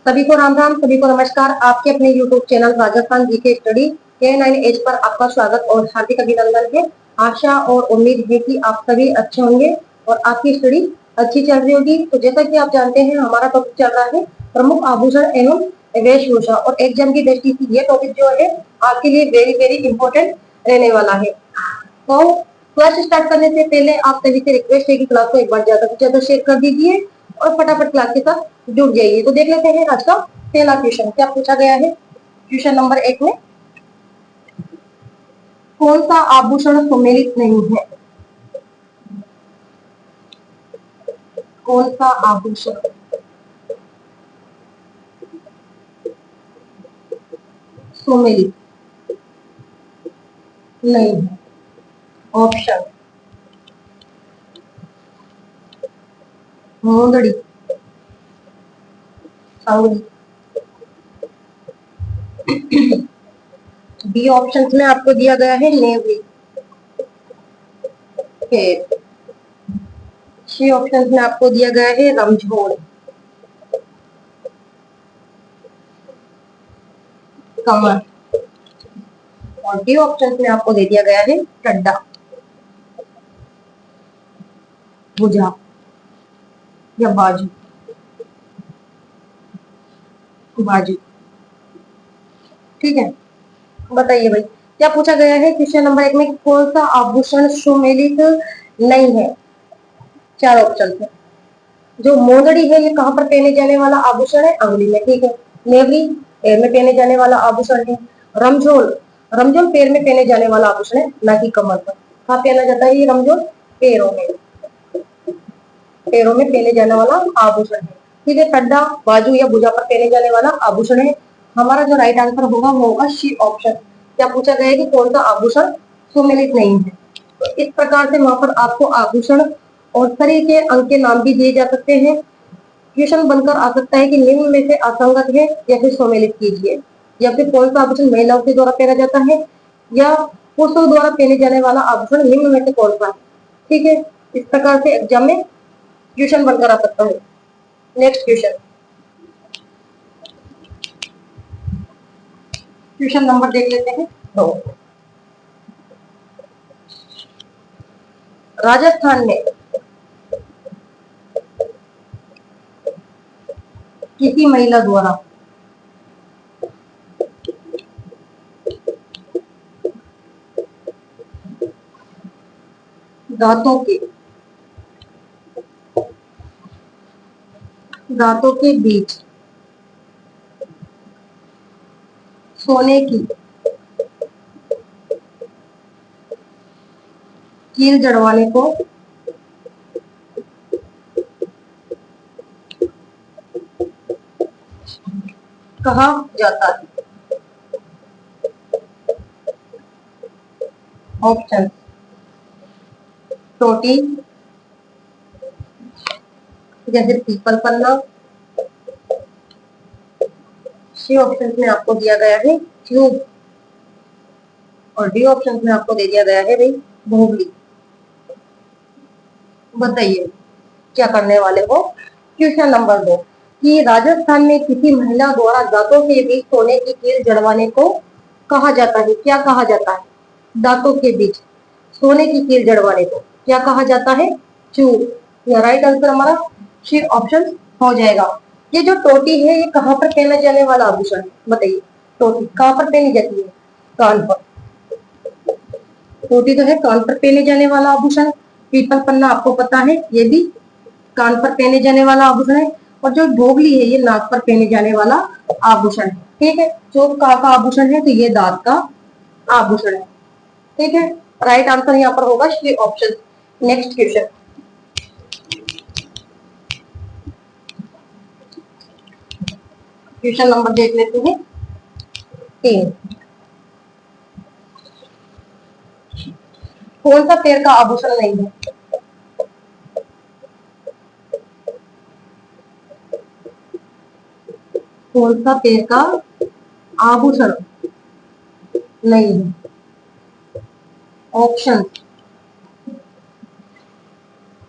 सभी को राम राम, सभी को नमस्कार। आपके अपने YouTube channel Rajasthan GK study K9 edge पर आपका स्वागत और हार्दिक अभिनंदन है। आशा और उम्मीद है कि आप सभी अच्छे होंगे और आपकी स्टडी अच्छी चल रही होगी। तो जैसा कि आप जानते हैं, हमारा टॉपिक चल रहा है प्रमुख आभूषण एवं वेशभूषा, और एग्जाम की दृष्टि से ये टॉपिक जो है आपके लिए वेरी वेरी इंपॉर्टेंट रहने वाला है। तो क्लास स्टार्ट करने से पहले आप सभी से रिक्वेस्ट है कि क्लास को एक बार ज्यादा से ज्यादा शेयर कर दीजिए और फटाफट क्लास के साथ जुड़ जाइए। तो देख लेते हैं आज का पहला क्वेश्चन क्या पूछा गया है। क्वेश्चन नंबर 1 में कौन सा आभूषण सुमेलित नहीं है? कौन सा आभूषण सुमेलित नहीं है? ऑप्शन मोंदड़ी, सांगली। बी ऑप्शन में आपको दिया गया है नेवरी। फिर सी ऑप्शन में आपको दिया गया है रमझोड़, कमर, और डी ऑप्शन में आपको दे दिया गया है टड्डा, भुजा या बाजू। बाजू, ठीक है। बताइए भाई क्या पूछा गया है क्वेश्चन नंबर 1 में, कौन सा आभूषण सुमेलित नहीं है? चार ऑप्शन है। जो मोंदड़ी है ये कहाँ पर पहने जाने वाला आभूषण है? अंगुली में, ठीक है। नेवरी पैर में पहने जाने वाला आभूषण है। रमझोल, रमझोल पैर में पहने जाने वाला आभूषण है, ना कि कमर पर। कहाँ पहना जाता है ये रमझोल? पैरों में, पैरों में पहने जाने वाला आभूषण है, ठीक है। टड्डा, बाजू या भुजा पर पहने जाने वाला आभूषण है। हमारा जो राइट आंसर होगा वो होगा सी ऑप्शन। क्या पूछा गया है कि कौन सा आभूषण सुमेलित नहीं है? तो इस प्रकार से वहां पर आपको आभूषण और शरीर के अंग के नाम भी दिए जा सकते हैं। क्वेश्चन बनकर आ सकता है कि निम्न में से असंगत है या फिर सम्मिलित कीजिए, या फिर कौन सा आभूषण महिलाओं के द्वारा पहना जाता है या पुरुषों द्वारा पहने जाने वाला आभूषण निम्न में से कौन सा है, ठीक है। इस प्रकार से एग्जाम में क्वेश्चन बनकर आ सकता है। नेक्स्ट क्वेश्चन, क्वेश्चन नंबर देख लेते हैं। तो राजस्थान में किसी महिला द्वारा दांतों के बीच सोने की कील जड़वाने को कहा जाता है? ऑप्शन टोटी, जैसे पीपल पन्ना। सी ऑप्शन में आपको दिया गया है ट्यूब, और डी ऑप्शन में आपको दे दिया गया है भाई भोगली। बताइए क्या करने वाले हो। क्वेश्चन नंबर 2 कि राजस्थान में किसी महिला द्वारा दांतों के बीच सोने की कील जड़वाने को कहा जाता है? क्या कहा जाता है? दांतों के बीच सोने की कील जड़वाने को क्या कहा जाता है? चूर। या राइट आंसर हमारा सी ऑप्शन हो जाएगा। ये जो टोटी है ये कहाँ पर पहने जाने वाला आभूषण है? बताइए टोटी कहाँ पर पहनी जाती है? कान पर। टोटी तो है कान पर पहने जाने वाला आभूषण। पीपल पन्ना आपको पता है ये भी कान पर पहने जाने वाला आभूषण है। और जो भोगली है ये नाक पर पहने जाने वाला आभूषण है, ठीक है। जो कहाँ का आभूषण है? तो ये दांत का आभूषण है, ठीक है। राइट आंसर यहाँ पर होगा C option. Next question, question number देख लेते हैं 3। कौन सा पैर का आभूषण नहीं है? कौन सा पैर का आभूषण नहीं है? ऑप्शन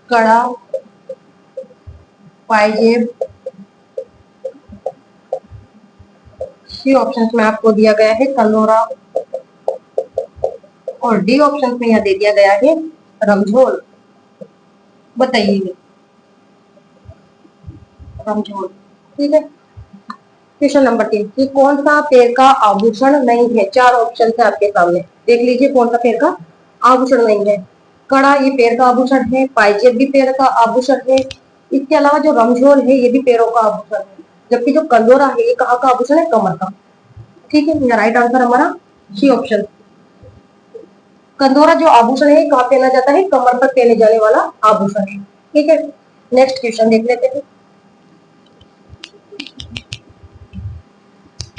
कड़ा, पायजेब, सी ऑप्शन में आपको दिया गया है कंदोरा और डी ऑप्शन में यहाँ दे दिया गया है रमझोल। बताइए रमझोल। ठीक है। क्वेश्चन नंबर 3 कि कौन सा पैर का आभूषण नहीं है। चार ऑप्शन है आपके सामने, देख लीजिए कौन सा पैर का आभूषण नहीं है। कड़ा ये पैर का आभूषण है, पायजेब भी पैर का आभूषण है, इसके अलावा जो रमझोल है ये भी पैरों का आभूषण है, जबकि जो कंदोरा है ये कहाँ का आभूषण है, कमर का। ठीक है, राइट आंसर हमारा सी ऑप्शन। कंदोरा जो आभूषण है कहाँ पहना जाता है, कमर पर पहने जाने वाला आभूषण है। ठीक है, नेक्स्ट क्वेश्चन देख लेते हैं।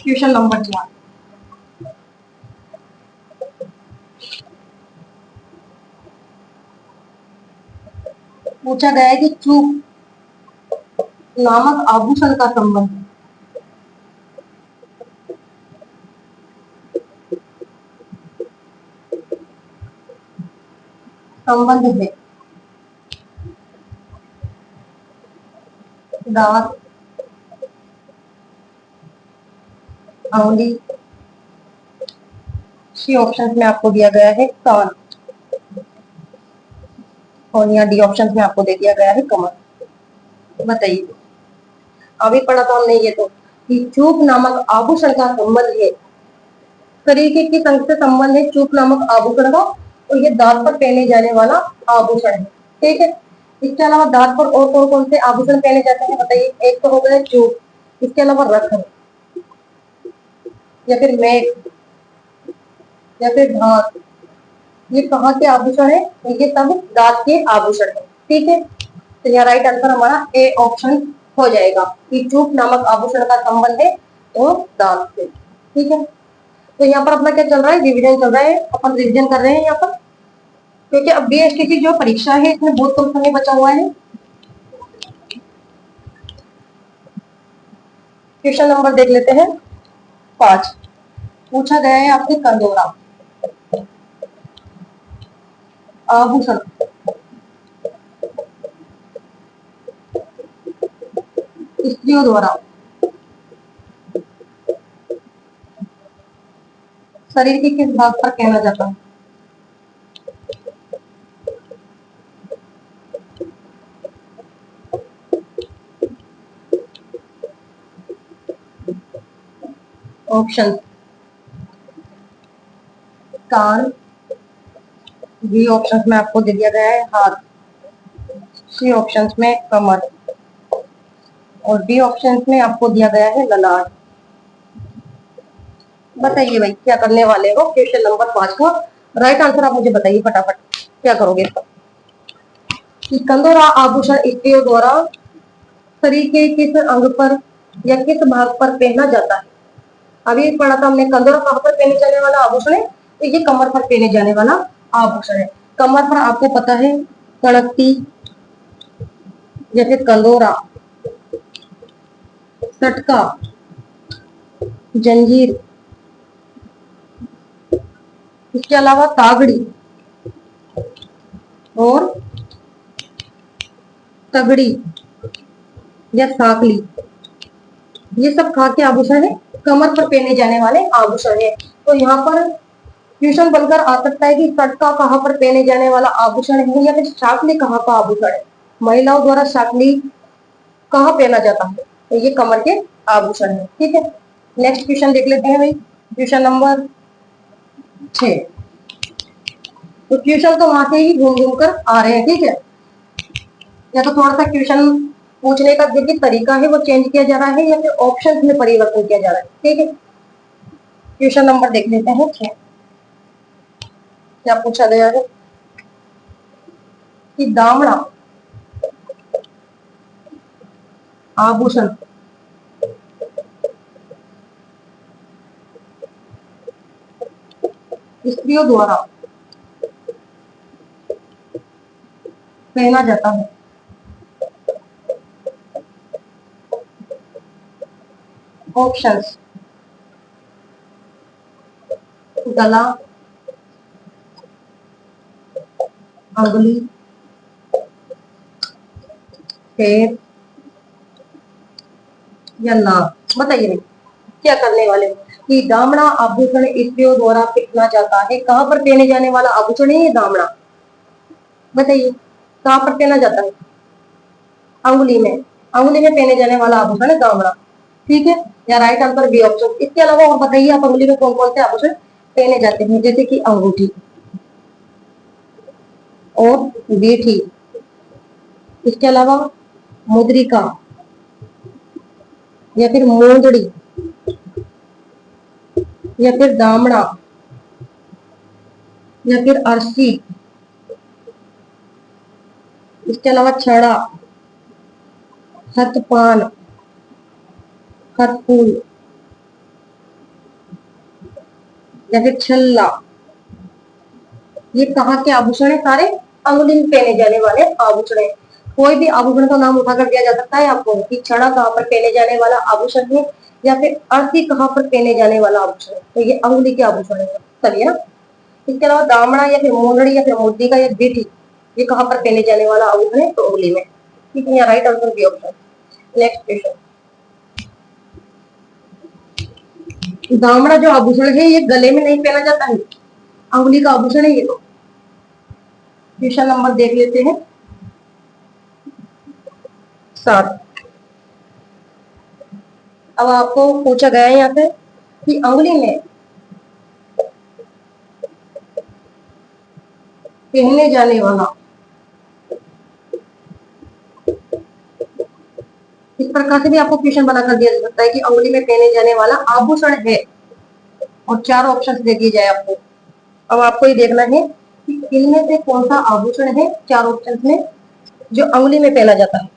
क्वेश्चन नंबर 4 पूछा गया है कि चूक नामक आभूषण का संबंध है दांत, अंगुली, सी ऑप्शन में आपको दिया गया है कान, और यहाँ डी ऑप्शन में आपको दे दिया गया है कमर। बताइए, अभी पढ़ा था हमने ये तो कि चूक नामक आभूषण का संबंध है, शरीर के किस अंग से संबंध है चूक नामक आभूषण का, और ये दांत पर पहने जाने वाला आभूषण है। ठीक है, इसके अलावा दांत पर और कौन कौन से आभूषण पहने जाते हैं बताइए। एक तो हो गया चूक, इसके अलावा रत्न, या फिर मेघ, या फिर धात, ये कहाँ के आभूषण है, ये सब दांत के आभूषण है। ठीक है, तो यहाँ राइट आंसर हमारा ए ऑप्शन हो जाएगा कि चूक नामक आभूषण का संबंध है तो दांत से। ठीक है, तो यहाँ पर अपना क्या चल रहा है, रिविजन चल रहा है, अपन रिविजन कर रहे हैं यहाँ पर, क्योंकि अब बीएसटी की जो परीक्षा है इसमें बहुत कम समय बचा हुआ है। क्वेश्चन नंबर देख लेते हैं 5। पूछा गया है आपसे कंदोरा आभूषण स्त्रियों द्वारा शरीर के किस भाग पर पहना जाता है। ऑप्शन कान, बी ऑप्शन में आपको दे दिया गया है हाथ, सी ऑप्शन में कमर, और डी ऑप्शन में आपको दिया गया है ललाट। बताइए भाई क्या करने वाले हो क्वेश्चन नंबर 5 का राइट आंसर आप मुझे बताइए फटाफट, क्या करोगे इसका। कि कंदोरा आभूषण स्त्रियों द्वारा शरीर के किस अंग पर या किस भाग पर पहना जाता है। अभी पढ़ा था हमने, कंदोरा कहाँ पर पहने जाने वाला आभूषण है, तो ये कमर पर पहने जाने वाला आभूषण है। कमर पर आपको पता है कड़कती, जैसे कंदोरा, सटका, जंजीर, इसके अलावा तागड़ी और तगड़ी या साकली, ये सब कहाँ के आभूषण है, कमर पर पहने जाने वाले आभूषण है। तो यहाँ पर क्वेश्चन बनकर आ सकता है कि सटका कहाँ पर पहने जाने वाला आभूषण है, या फिर शाकली कहाँ का आभूषण है। महिलाओं द्वारा शाकली कहाँ पहना जाता है, तो ये कमर के आभूषण है। ठीक है, नेक्स्ट क्वेश्चन देख लेते हैं भाई, क्वेश्चन नंबर 6। तो क्वेश्चन तो वहां से ही घूम घूम कर आ रहे हैं। ठीक है, या तो थोड़ा सा क्वेश्चन पूछने का जो तरीका है वो चेंज किया जा रहा है, या फिर ऑप्शन में परिवर्तन किया जा रहा है। ठीक है, क्वेश्चन नंबर देख लेते हैं 6। क्या पूछा गया है कि दामड़ा आभूषण स्त्रियों द्वारा पहना जाता है। ऑप्शंस गला, अंगुली, पैर या नाक। बताइए भाई क्या करने वाले हो कि दामड़ा आभूषण स्त्रियों द्वारा पहना जाता है। कहाँ पर पहने जाने वाला आभूषण है ये दामड़ा? बताइए कहाँ पर पहना जाता है? अंगुली में। अंगुली में पहने जाने वाला आभूषण है दामड़ा। ठीक है, या राइट आंसर बी ऑप्शन। इसके अलावा और बताइए आप अंगुली में कौन कौन से आभूषण पहने जाते हैं? जैसे कि अंगूठी और बेठी, इसके अलावा मुद्रिका या फिर मोंदड़ी या फिर दामड़ा या फिर अरसी, इसके अलावा छड़ा, हथपान, हथफूल या फिर छल्ला। ये कहाँ के आभूषण है? सारे अंगुली में पहने जाने वाले आभूषण है। कोई भी आभूषण का नाम उठाकर दिया जा सकता है आपको कि छड़ा कहाँ पर पहने जाने वाला आभूषण है या फिर अर्थी कहाँ पर पहने जाने वाला आभूषण है, तो ये अंगुली के आभूषण है। चलिए ना, इसके अलावा दामड़ा या फिर मोंदड़ी या फिर मूर्ति का या बेटी, ये कहाँ पर पहने जाने वाला आभूषण है? तो उंगली में। ठीक है, right answer B option. Next question, दामड़ा जो आभूषण है ये गले में नहीं पहना जाता है, अंगुली का आभूषण है ये। तो क्वेश्चन नंबर देख लेते हैं 7। अब आपको पूछा गया है यहाँ पे कि अंगुली में पहने जाने वाला, इस प्रकार से भी आपको क्वेश्चन बनाकर दिया जा सकता है कि अंगुली में पहने जाने वाला आभूषण है और 4 ऑप्शन दे दिए जाए आपको। अब आपको ये देखना है कि इनमें से कौन सा आभूषण है 4 ऑप्शन में जो अंगुली में पहना जाता है।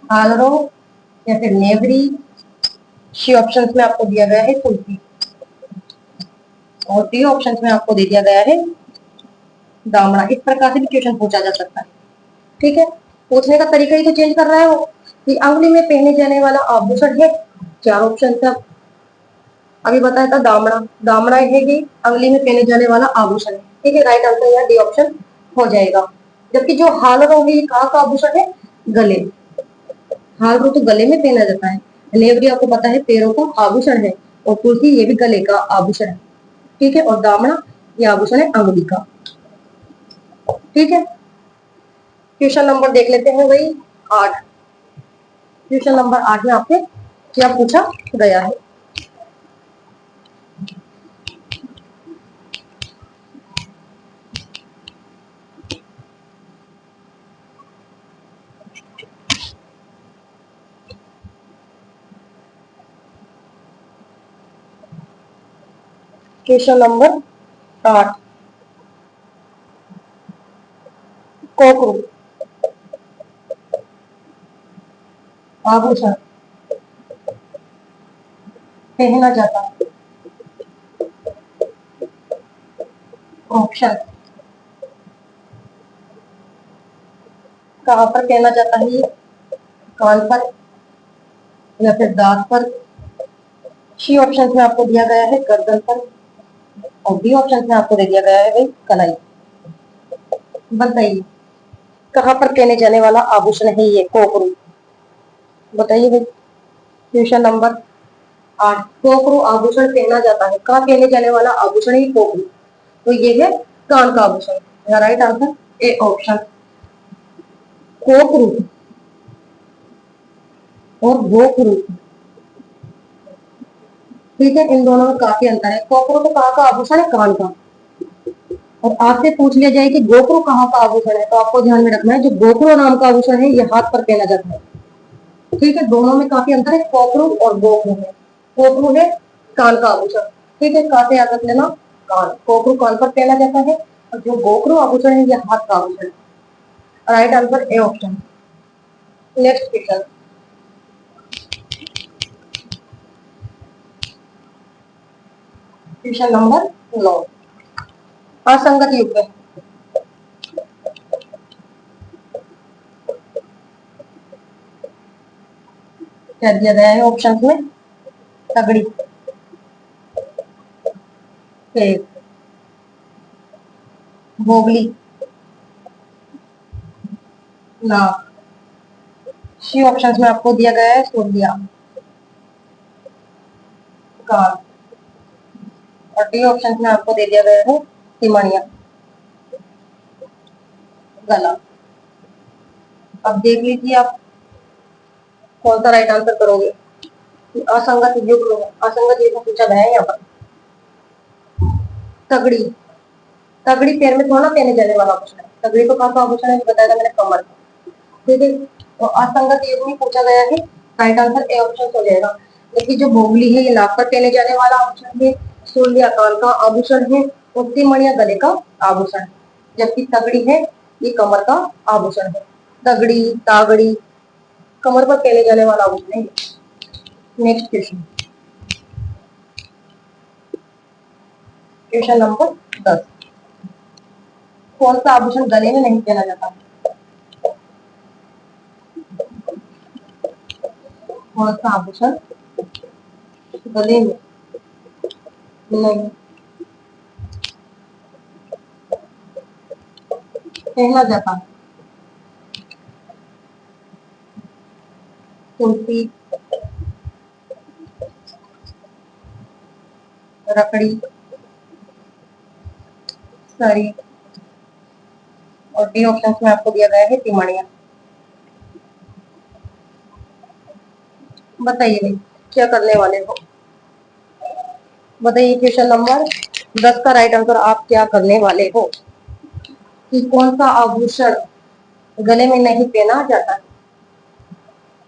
हालरो या फिर नेवरी, सी ऑप्शन में आपको दिया गया है कुल्फी, और डी ऑप्शन में आपको दे दिया गया है दामड़ा। इस प्रकार से भी क्वेश्चन पूछा जा सकता है। ठीक है, पूछने का तरीका ही तो चेंज कर रहा है वो कि अंगुली में पहने जाने वाला आभूषण है, 4 ऑप्शन था। अभी बताया था दामड़ा, दामड़ा है कि अंगुली में पहने जाने वाला आभूषण है। ठीक है, राइट आंसर यहाँ डी ऑप्शन हो जाएगा। जबकि जो हालरो है ये कहाँ का आभूषण है? गले। हालरो तो गले में पहना जाता है, नेवरी आपको पता है पैरों का आभूषण है, और कुर्सी ये भी गले का आभूषण है। ठीक है, और दामड़ा ये आभूषण है अंगुली का। ठीक है, क्वेश्चन नंबर देख लेते हैं भाई 8। क्वेश्चन नंबर 8 में आपसे क्या पूछा गया है? क्वेश्चन नंबर 8, कोकरू आभूषण पहना जाता है। ऑप्शन कहाँ पर पहना जाता है ये? कान पर या फिर दांत पर, सी ऑप्शन में आपको दिया गया है गर्दन पर, और डी ऑप्शन में आपको दे दिया गया है भाई कलाई। बताइए कहाँ पर पहने जाने वाला आभूषण है ये कोकरू? बताइए भाई। क्वेश्चन नंबर 8, कोकरू आभूषण पहना जाता है, कहाँ पहने जाने वाला आभूषण है कोकरू? तो ये है कान का आभूषण। Right answer A option. कोकरू और गोखरू, ठीक है, इन दोनों में काफी अंतर है। कोकरू तो कहाँ का आभूषण है? कान का। और आपसे पूछ लिया जाए कि गोखरू कहाँ का आभूषण है, तो आपको ध्यान में रखना है जो गोखरू नाम का आभूषण है ये हाथ पर पहना जाता है। ठीक है, दोनों में काफी अंतर है, कोकरू और गोखरू है। कोकरू है कान का आभूषण। ठीक है, कहाँ से याद रख लेना? कान। कोकरू कान पर पहना जाता है और जो गोखरू आभूषण है ये हाथ का आभूषण है। Right answer A option. Next question, question number 9, असंगत युग में क्या दिया गया है ऑप्शन में? तगड़ी, फेक, भोगली, नाक। सी ऑप्शन में आपको दिया गया है सूर्या। और डी ऑप्शन में आपको दे दिया गया है तिमणिया, गला। अब देख लीजिए आप कौन सा राइट आंसर करोगे। असंगत युग्म, असंगत युग्म पूछा गया है यहाँ पर। तगड़ी, तगड़ी पैर में थोड़ा पहने जाने वाला आभूषण है। तगड़ी को कहाँ का आभूषण है बताया था मैंने, कमर। ठीक है, तो असंगत युग्म पूछा गया है, राइट आंसर ए ऑप्शन हो जाएगा। लेकिन जो भोगली है ये नाक पर पहने जाने वाला आभूषण है, सूर्य कान का आभूषण है, और तिमणिया गले का आभूषण है, जबकि तगड़ी है ये कमर का आभूषण है। तगड़ी, तागड़ी कमर पर पहने जाने वाला आभूषण है। Next question, question number 10। कौन सा आभूषण गले में नहीं पहना जाता? कौन सा आभूषण गले में नहीं पहना जाता? तुलसी, रकड़ी, सरी, और डी ऑप्शन में आपको दिया गया है तिमणिया। बताइए भाई क्या करने वाले हो, बताइए क्वेश्चन नंबर 10 का राइट आंसर आप क्या करने वाले हो कि कौन सा आभूषण गले में नहीं पहना जाता?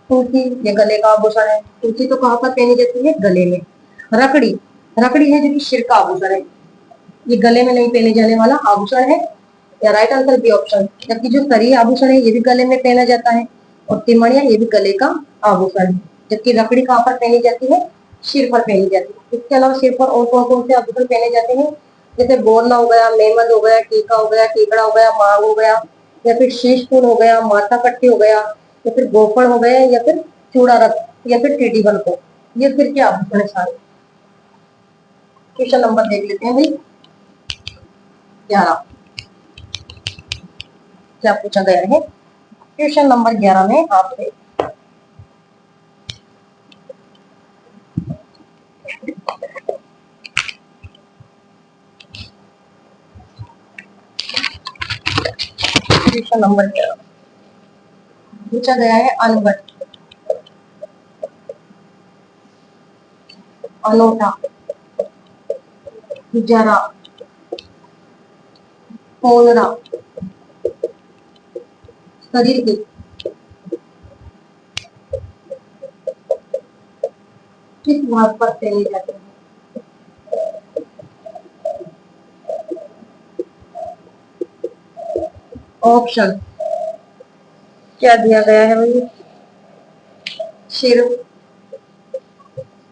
तुलसी ये गले का आभूषण है, तुलसी तो कहाँ पर पहनी जाती है? गले में। रकड़ी, रकड़ी है जो कि सिर का आभूषण है, ये गले में नहीं पहने जाने वाला आभूषण है, या राइट आंसर बी ऑप्शन। जबकि जो सरी आभूषण है ये भी गले में पहना जाता है, और तिमणिया ये भी गले का आभूषण है, जबकि रकड़ी कहाँ पर पहनी जाती है? सिर पर पहनी जाती है। इसके अलावा सिर पर और कौन कौन से आभूषण पहने जाते हैं? जैसे बोरला हो गया, मेहंद हो गया, टीका हो गया, टीकड़ा हो गया, मांग हो गया, या फिर शीश फूल हो गया, माथा पट्टी हो गया, या फिर गोफड़ हो गया, या फिर चूड़ा रथ, या फिर टीडी बल को। ये सिर के आभूषण है सारे। क्वेश्चन नंबर देख लेते हैं भाई 11, क्या पूछा गया है क्वेश्चन नंबर 11 में आपसे। क्वेश्चन नंबर 11 पूछा गया है अनवट, अनोठा, जरा, पोलरा, शरीर के किस भाग पर पहने जाते हैं? ऑप्शन क्या दिया गया है भाई? सिर,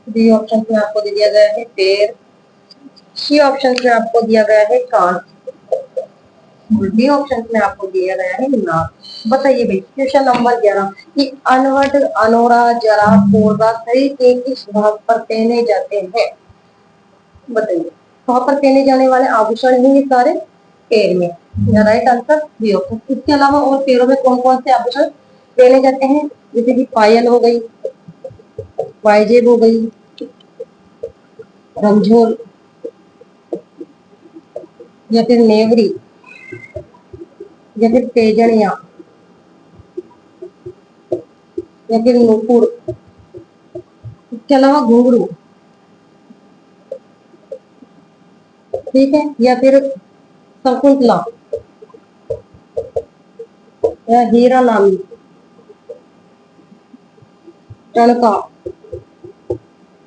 बी ऑप्शन में आपको दे दिया गया है पैर, सी ऑप्शन में आपको दिया गया है कान, और डी ऑप्शन में आपको दिया गया है नाक। बताइए भाई क्वेश्चन नंबर 11 कि अनवट, अनोरा, जरा, पोलरा शरीर के किस भाग पर पहने जाते हैं? बताइए कहाँ पर पहने जाने वाले आभूषण हैं ये सारे? पैर में, या राइट आंसर बी ऑप्शन। इसके अलावा और पैरों में कौन कौन से आभूषण पहने जाते हैं? जैसे कि पायल हो गई, पायजेब हो गई, रमझोल, या फिर नेवरी, या फिर तेजड़िया, या फिर नूपुर, इसके अलावा घुंघरू, ठीक है, या फिर शकुंतला, या हीरा नामी, टणका,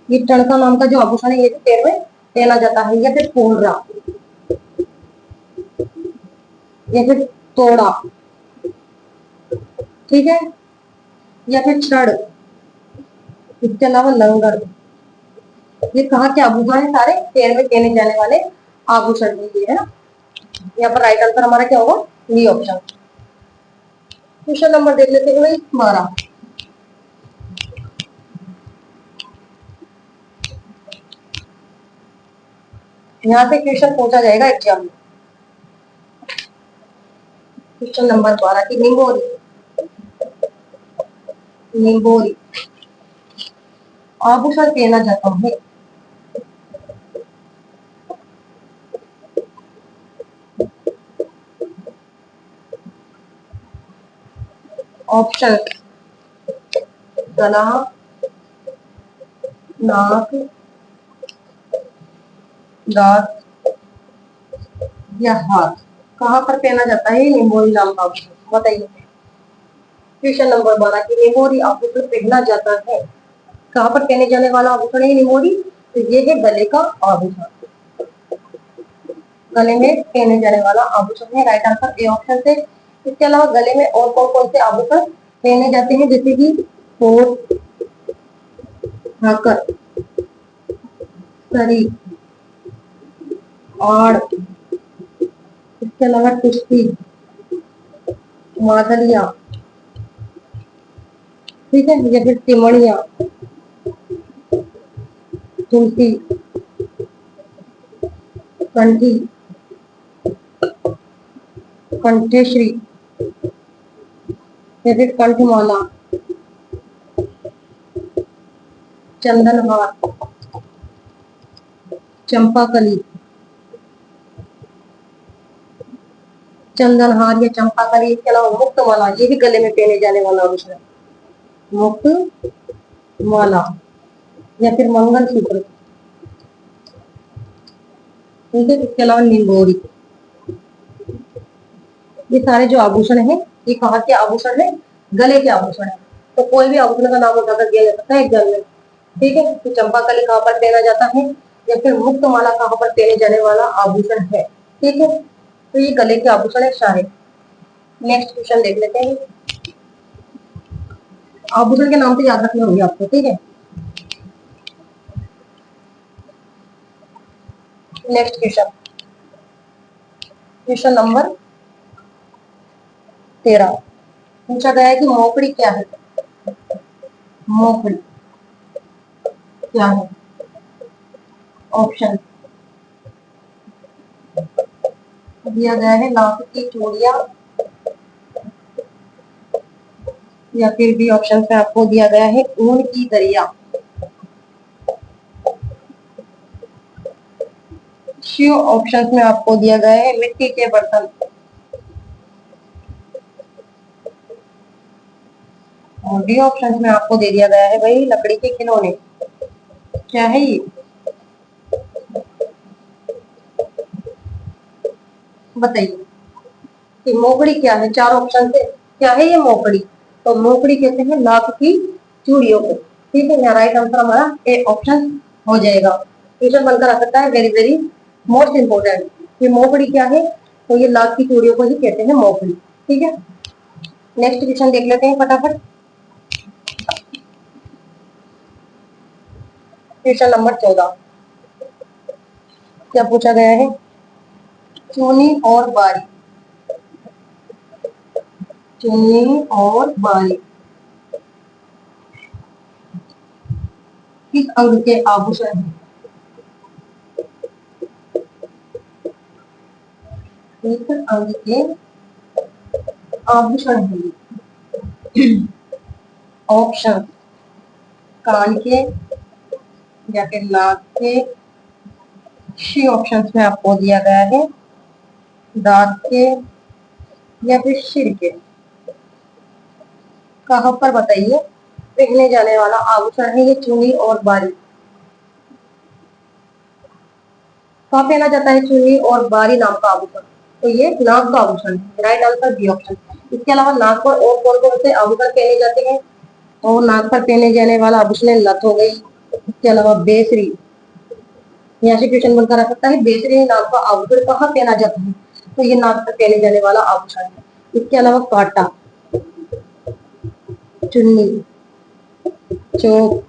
ये टणका नाम का जो आभूषण है ये भी पैर में पहना जाता है, या फिर कोलरा, या फिर तोड़ा, ठीक है, या फिर छड़, इसके अलावा लंगर। ये कहाँ के आभूषण है? सारे पैर में पहने जाने वाले आभूषण ये है ना। यहाँ पर राइट आंसर हमारा क्या होगा? B option. क्वेश्चन नंबर देख लेते हैं भाई 12। यहाँ से क्वेश्चन पूछा जाएगा एग्जाम में। क्वेश्चन नंबर 12 की निम्बोरी, निम्बोरी आभूषण पहना जाता है ऑप्शन गला, नाक, दांत या हाथ। कहाँ पर पहना जाता है निमोरी नाम का आभूषण, बताइए। क्वेश्चन नंबर 12 की निमोरी आभूषण पहना जाता है, कहाँ पर पहने जाने वाला आभूषण है निमोरी? तो ये है गले का आभूषण, गले में पहने जाने वाला आभूषण है। राइट आंसर ए ऑप्शन से। इसके अलावा गले में और कौन कौन से आभूषण पहने जाते हैं, जैसे कि कोट, हाकर, सरी, आड़, इसके अलावा टिश्ती, माधलिया, ठीक है, या फिर तिमणिया, तुलसी, कंठी, कंठेश्वरी या फिर कंठमाला, चंदनहार, चंपाकली, चंदनहार या चंपाकली। इसके अलावा मुक्तमाला, ये भी गले में पहने जाने वाला आभूषण है, मुक्त माला या फिर मंगलसूत्र, ठीक है। इसके अलावा निंगोरी, ये सारे जो आभूषण है ये कहाँ के आभूषण है? गले के आभूषण है। तो कोई भी आभूषण का नाम उठाकर दिया जा सकता है एग्जाम में, ठीक है। तो चंपाकली कहाँ पर पहना जाता है या फिर मुक्त माला कहाँ पर पहने जाने वाला आभूषण है, ठीक है। तो ये गले के आभूषण है सारे। नेक्स्ट क्वेश्चन देख लेते हैं। आभूषण के नाम तो याद रखने होंगे आपको, ठीक है। नेक्स्ट क्वेश्चन, क्वेश्चन नंबर 13 पूछा गया है कि मोकड़ी क्या है? मोकड़ी क्या है? ऑप्शन दिया गया है नाक की चूड़ियां, या फिर भी ऑप्शन में आपको दिया गया है ऊन की दरिया, सी ऑप्शन में आपको दिया गया है मिट्टी के बर्तन, और डी ऑप्शन में आपको दे दिया गया है भाई लकड़ी के खिलौने। क्या है ये? बताइए कि मोकड़ी क्या है। चार ऑप्शन से क्या है ये मोकड़ी? तो मोकड़ी कहते हैं नाक की चूड़ियों को, ठीक है। यहाँ राइट आंसर हमारा ए ऑप्शन हो जाएगा। क्वेश्चन बनकर आ सकता है वेरी वेरी मोस्ट इंपोर्टेंट। ये मोकड़ी क्या है? तो ये नाक की चूड़ियों को ही कहते हैं मोकड़ी, ठीक है। नेक्स्ट क्वेश्चन देख लेते हैं फटाफट। क्वेश्चन नंबर 14 क्या पूछा गया है? चूनी और बारी, चूनी और बारी किस अंग के आभूषण है? किस अंग के आभूषण है? ऑप्शन कान के या फिर नाक के, सी ऑप्शन में आपको दिया गया है दांत के या फिर सिर के। कहाँ पर बताइए पहने जाने वाला आभूषण है ये चूनी और बारी? कहाँ पहना जाता है चूनी और बारी नाम का आभूषण? तो ये नाक का आभूषण है। Right answer B option. इसके अलावा नाक पर और कौन कौन से आभूषण पहने जाते हैं? और नाक पर पहने जाने वाला आभूषण लत हो गई, इसके अलावा बेसरी, यहाँ से क्वेश्चन बनकर आ सकता है बेसरी नाम का आभूषण कहाँ पहना जाता है? तो ये नाक पर पहने जाने वाला आभूषण है। इसके अलावा कांटा, चुन्नी, चोक,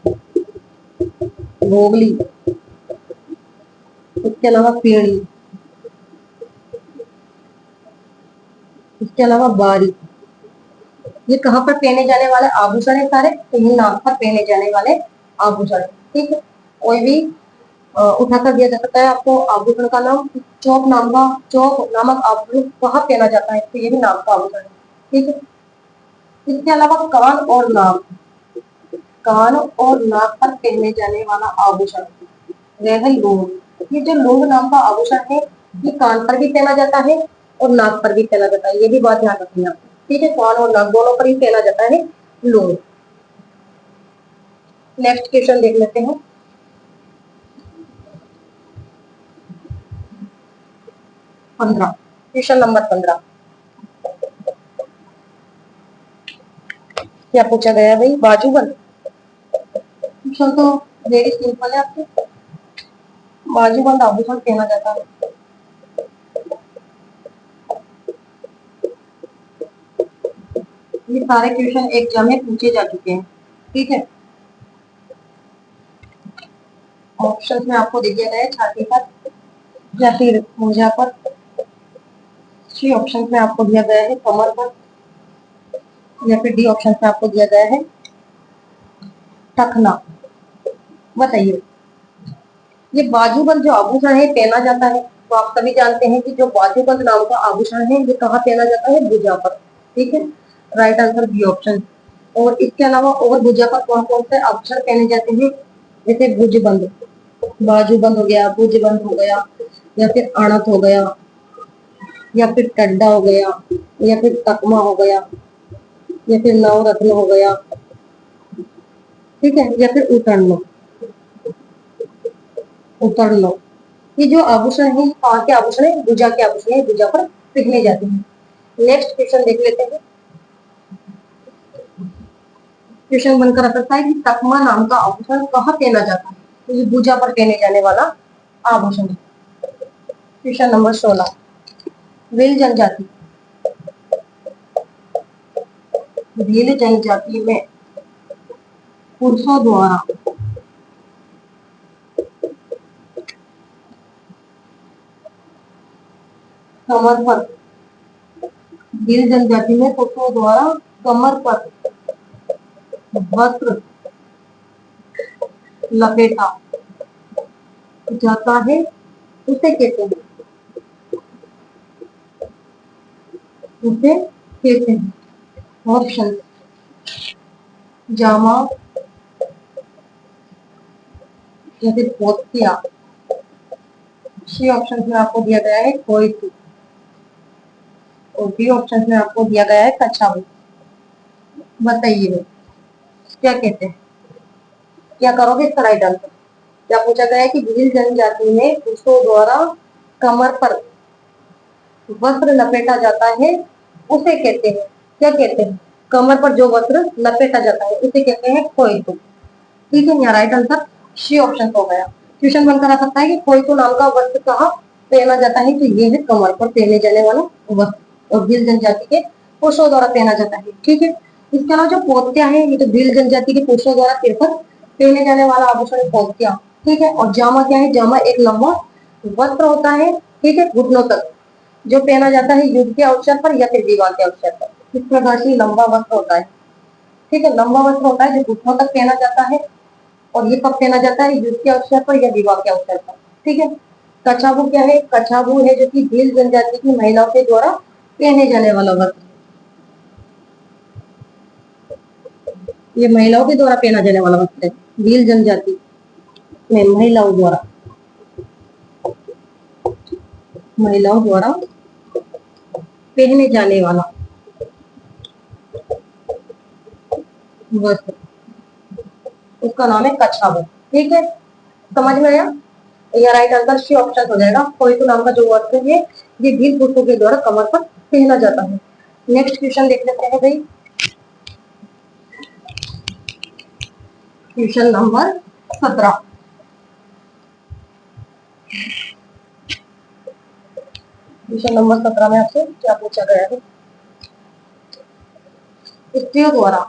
गोगली, इसके अलावा पीढ़ी, इसके अलावा बारी, ये कहाँ पर पहने जाने वाले आभूषण है सारे? तो ये नाक पर पहने जाने वाले आभूषण, ठीक है। कोई भी उठाकर दिया जा सकता है आपको आभूषण का नाम। चौक नामक आभूषण कहाँ पहना जाता है? तो ये भी नाक का आभूषण है, ठीक है। इसके अलावा कान और नाक पर पहने जाने वाला आभूषण वह है लूंग। ये जो लूंग नाम का आभूषण है ये कान पर भी पहना जाता है और नाक पर भी पहना जाता है, ये भी बात ध्यान रखनी है आपको, ठीक है, कान और नाक दोनों पर ही पहना जाता है लूंग। नेक्स्ट क्वेश्चन देख लेते हैं। क्वेश्चन नंबर 15 क्या पूछा गया है भाई? बाजूबंद। क्वेश्चन तो वेरी सिंपल है आपके। बाजूबंद आभूषण पहना जाता है। ये सारे क्वेश्चन एग्जाम में पूछे जा चुके हैं, ठीक है। ऑप्शन में आपको दिया गया है छाती पर या फिर मोजा पर। सी ऑप्शन में आपको दिया गया है कमर पर, या फिर डी ऑप्शन में आपको दिया गया है टखना। बताइए, ये बाजूबंद जो आभूषण है पहना जाता है, तो आप सभी जानते हैं कि जो बाजूबंद नाम का आभूषण है ये कहाँ पहना जाता है? भुजा पर, ठीक है। Right answer B option. और इसके अलावा और भुजा पर कौन कौन से आभूषण पहने जाते हैं? जैसे भुजबंद, बाजूबंद हो गया, भुजबंद हो गया, या फिर अणत हो गया, या फिर टड्डा हो गया, या फिर तकमा हो गया, या फिर नवरत्न हो गया, ठीक है, या फिर उतरनो। उतरनो, ये जो आभूषण है कहाँ के आभूषण है? भुजा के आभूषण है, भुजा पर पहने जाते हैं। नेक्स्ट क्वेश्चन देख लेते हैं। क्वेश्चन बनकर आ सकता है कि तकमा नाम का आभूषण कहाँ पहना जाता है? तो ये भुजा पर पहने जाने वाला आभूषण। क्वेश्चन नंबर 16 भील जनजाति। भील जनजाति में पुरुषों द्वारा कमर पर, भील जनजाति में पुरुषों द्वारा कमर पर वस्त्र लपेटा जाता है, उसे कहते हैं, उसे कहते हैं। ऑप्शन जामा, या फिर पोतिया। सी ऑप्शन में आपको दिया गया है कोयतू, और डी ऑप्शन में आपको दिया गया है कछाऊ। बताइए क्या कहते हैं, क्या करोगे इसका राइट आंसर? क्या पूछा गया है कि भील जनजाति में पुरुषों द्वारा कमर पर वस्त्र लपेटा जाता है, उसे कहते हैं, क्या कहते हैं? कमर पर जो वस्त्र लपेटा जाता है उसे कहते हैं कोयतू, ठीक है। यहाँ राइट आंसर सी ऑप्शन हो गया। क्वेश्चन बनकर आ सकता है कि कोयतू नाम का वस्त्र कहाँ पहना जाता है? तो ये है कमर पर पहने जाने वाला वस्त्र, और भील जनजाति के पुरुषों द्वारा पहना जाता है, ठीक है। इसके अलावा जो पोत्या है ये तो भील जनजाति के पुरुषों द्वारा सिर पर पहने जाने वाला आभूषण है पोत्या, ठीक है। और जामा क्या है? जामा एक लंबा वस्त्र होता है, ठीक है, घुटनों तक, जो पहना जाता है युद्ध के अवसर पर या फिर विवाह के अवसर पर। इस प्रकार से लंबा वस्त्र होता है, ठीक है, लंबा वस्त्र होता है जो घुटनों तक पहना जाता है, और ये कब पहना जाता है? युद्ध के अवसर पर या विवाह के अवसर पर, ठीक है। कछाबू क्या है? कछाबू है जो कि भील जनजाति की महिलाओं के द्वारा पहने जाने वाला वस्त्र, ये महिलाओं के द्वारा पहना जाने वाला वस्त्र है, भील जनजाति में महिलाओं द्वारा पहने जाने वाला वस्त्र, उसका नाम है कछाबू, ठीक है। समझ में आया? या राइट आंसर सी ऑप्शन हो जाएगा। कोयतू नाम का जो वस्त्र है ये भील पुरुषों के द्वारा कमर पर पहना जाता है। नेक्स्ट क्वेश्चन देख लेते हैं भाई। क्वेश्चन नंबर 17 क्वेश्चन नंबर 17 में आपसे क्या पूछा गया है? स्त्रियों द्वारा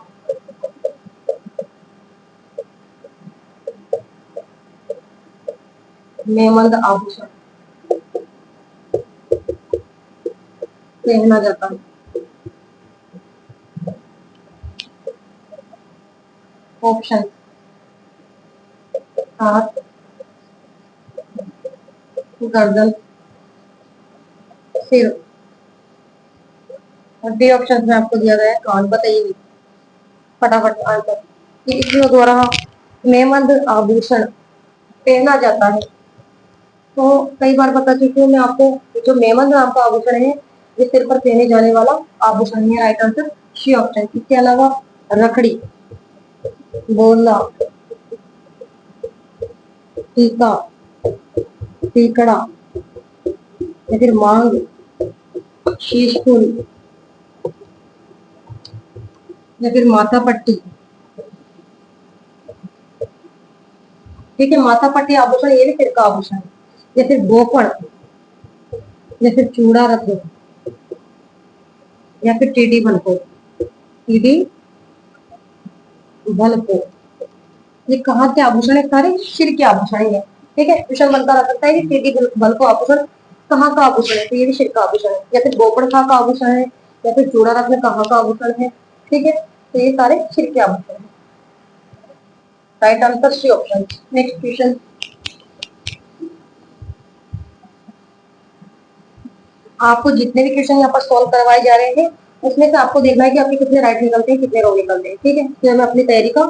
मेमंद आभूषण पहना जाता है। ऑप्शन हाथ, गर्दन, सिर, और डी ऑप्शन में आपको दिया गया है कान। बताइए फटाफट आंसर कि स्त्रियों द्वारा मेमंद आभूषण पहना जाता है। तो कई बार बता चुकी हूँ मैं आपको, जो मेमंद नाम का आभूषण है ये सिर पर पहने जाने वाला आभूषण है। Right answer C option. इसके अलावा रखड़ी, बोला, टीका, टीकड़ा, या फिर मांग, शीश फूल, या फिर माथा पट्टी। ठीक है, माथा पट्टी आभूषण ये भी सिर का आभूषण है। या फिर गोफण, या फिर चूड़ा रत्न, या फिर टीडी भलको, टीडी भलको। ये कहाँ के आभूषण है? सारे सिर के आभूषण है। ठीक है, क्वेश्चन बनता रह सकता है कि टीडी भलको आभूषण कहाँ का आभूषण है, तो ये भी सिर का आभूषण है। या फिर गोफण कहाँ का आभूषण है, या फिर चूड़ा रत्न कहाँ का आभूषण है। ठीक है, तो ये सारे सिर के आभूषण है। Right answer C option. Next question, आपको जितने भी क्वेश्चन यहाँ पर सॉल्व करवाए जा रहे हैं उसमें से आपको देखना है कि आपके कितने राइट निकलते हैं, कितने रॉन्ग निकलते हैं। ठीक है, तो हमें अपनी तैयारी का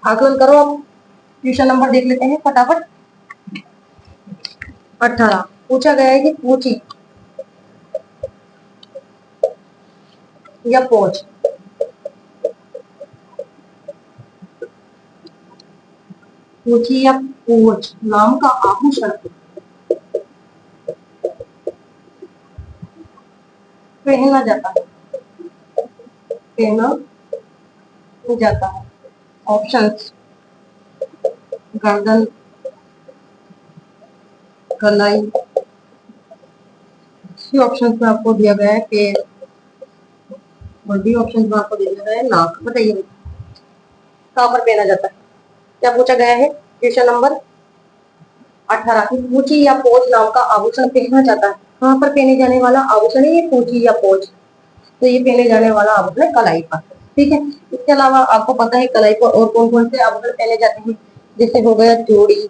आकलन करो। आप क्वेश्चन नंबर देख लेते हैं फटाफट। 18 पूछा गया है कि पूछी या पोछ, पूछी या पोछ नाम का आभूषण पहना जाता है, पहना जाता है। ऑप्शंस गर्दन, कलाई, सी ऑप्शन में आपको दिया गया है पैर, और डी ऑप्शन में आपको दिया गया है नाक। बताइए कहाँ पर पहना जाता है? क्या पूछा गया है? क्वेश्चन नंबर 18 की पूंची या पोच नाम का आभूषण पहना जाता है। कहाँ पर पहने जाने वाला आभूषण है ये पूंची या पोच? तो ये पहने जाने वाला आभूषण है कलाई पर। ठीक है, इसके अलावा आपको पता है कलाई पर और कौन कौन से आभूषण पहने जाते हैं? जैसे हो गया चूड़ी,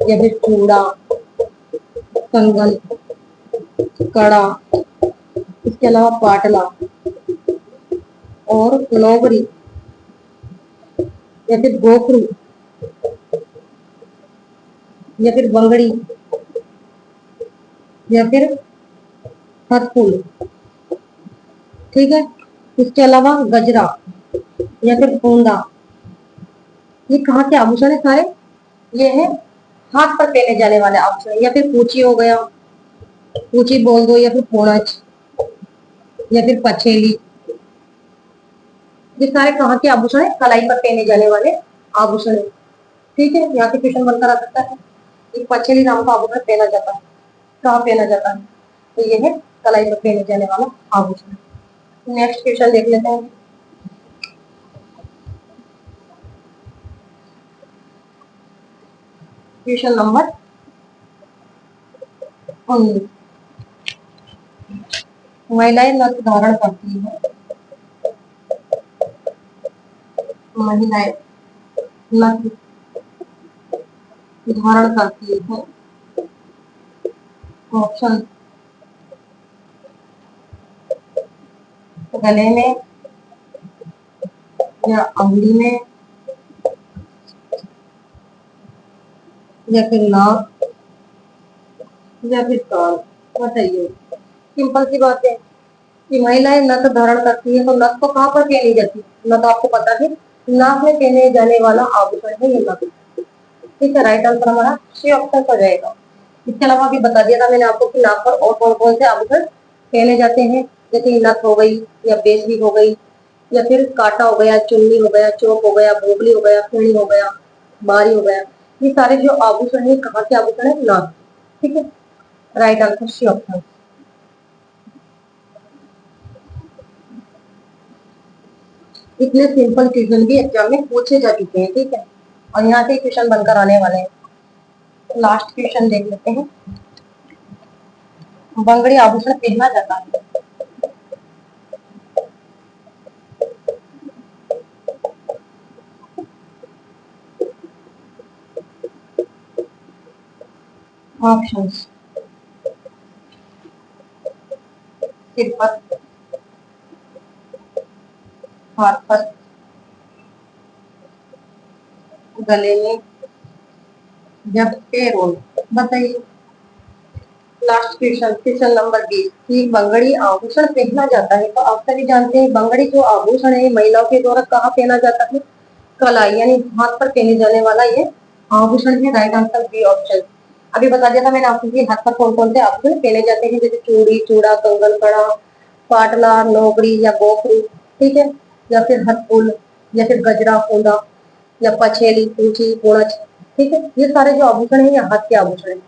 या फिर चूड़ा, कंगन, कड़ा, इसके अलावा पाटला और लोबड़ी, या फिर गोखरू, या फिर बंगड़ी, या फिर हथफूल। ठीक है, इसके अलावा गजरा, या फिर फूंदा। ये कहाँ के आभूषण है सारे? ये है हाथ पर पहने जाने वाले आभूषण। या फिर पूछी हो गया, पूछी बोल दो, या फिर पूंछ, या फिर पछेली। ये सारे कहाँ के आभूषण है? कलाई पर पहने जाने वाले आभूषण है। ठीक है, यहाँ से क्वेश्चन बनकर आ सकता है। एक पछेली नाम का आभूषण पहना जाता है, कहाँ पहना जाता है? तो ये है कलाई पर पहने जाने वाला आभूषण। नेक्स्ट क्वेश्चन देख लेते हैं। क्वेश्चन नंबर 19, महिलाएं नथ धारण करती है, महिलाएं नथ धारण करती है। ऑप्शन गले में, या अंगुली में, या फिर नाक, या फिर कान। बताइए, सिंपल सी बात है कि महिलाएं नथ धारण करती है, तो नथ को कहाँ पर पहनी जाती है? नथ आपको पता है नाक में पहने जाने वाला आभूषण है ये नथ। ठीक है, राइट आंसर हमारा सी ऑप्शन हो जाएगा। इसके अलावा भी बता दिया था मैंने आपको कि नाक पर और कौन कौन से आभूषण पहने जाते हैं। जैसे नथ हो गई, या बेसवी हो गई, या फिर कांटा हो गया, चुन्नी हो गया, चोप हो गया, बोगली हो गया, फेणी हो गया, बारी हो गया। ये सारे जो आभूषण है कहाँ के आभूषण है? नाक। ठीक है, राइट आंसर सी ऑप्शन। इतने सिंपल क्वेश्चन भी एग्जाम में पूछे जा चुके हैं। ठीक है, और यहाँ से क्वेश्चन बनकर आने वाले हैं। लास्ट क्वेश्चन देख लेते हैं। बंगड़ी आभूषण पहना जाता है। ऑप्शंस सिर पर, हाथ पर, गले में, या पैरों में। बताइए लास्ट क्वेश्चन, क्वेश्चन नंबर 20 कि बंगड़ी आभूषण पहना जाता है। तो आप सभी जानते हैं बंगड़ी जो आभूषण है महिलाओं के द्वारा कहाँ पहना जाता है? कलाई यानी हाथ पर पहने जाने वाला ये आभूषण है। Right answer B option. अभी बता दिया था मैंने आपको कि हाथ पर कौन कौन से आभूषण पहने जाते हैं, जैसे चूड़ी, चूड़ा, कंगन, कड़ा, पाटला, नोगरी या गोखरू, ठीक है, या फिर हथफूल, या फिर गजरा, फूंदा, या पछेली, पूंची, पूंछ, ठीक है। ये सारे जो आभूषण है ये हाथ के आभूषण है।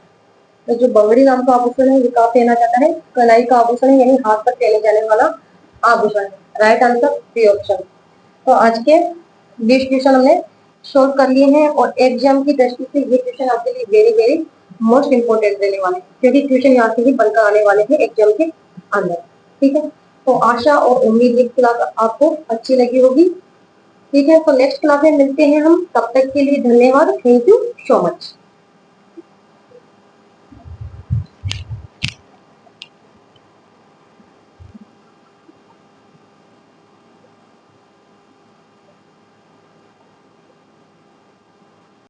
तो जो बंगड़ी नाम का आभूषण है ये कहाँ पहना जाता है? कलाई का आभूषण है, यानी हाथ पर पहने जाने वाला आभूषण है। Right answer B option. तो आज के 20 क्वेश्चन हमने सोल्व कर लिए हैं और एग्जाम की दृष्टि से ये क्वेश्चन आपके लिए वेरी वेरी मोस्ट इंपोर्टेंट रहने वाले हैं, क्योंकि क्वेश्चन यहाँ से ही बनकर आने वाले हैं एग्जाम के अंदर, ठीक है। तो आशा और उम्मीद है क्लास आपको अच्छी लगी होगी, ठीक है। तो नेक्स्ट क्लास में मिलते हैं हम, तब तक के लिए धन्यवाद, थैंक यू सो मच।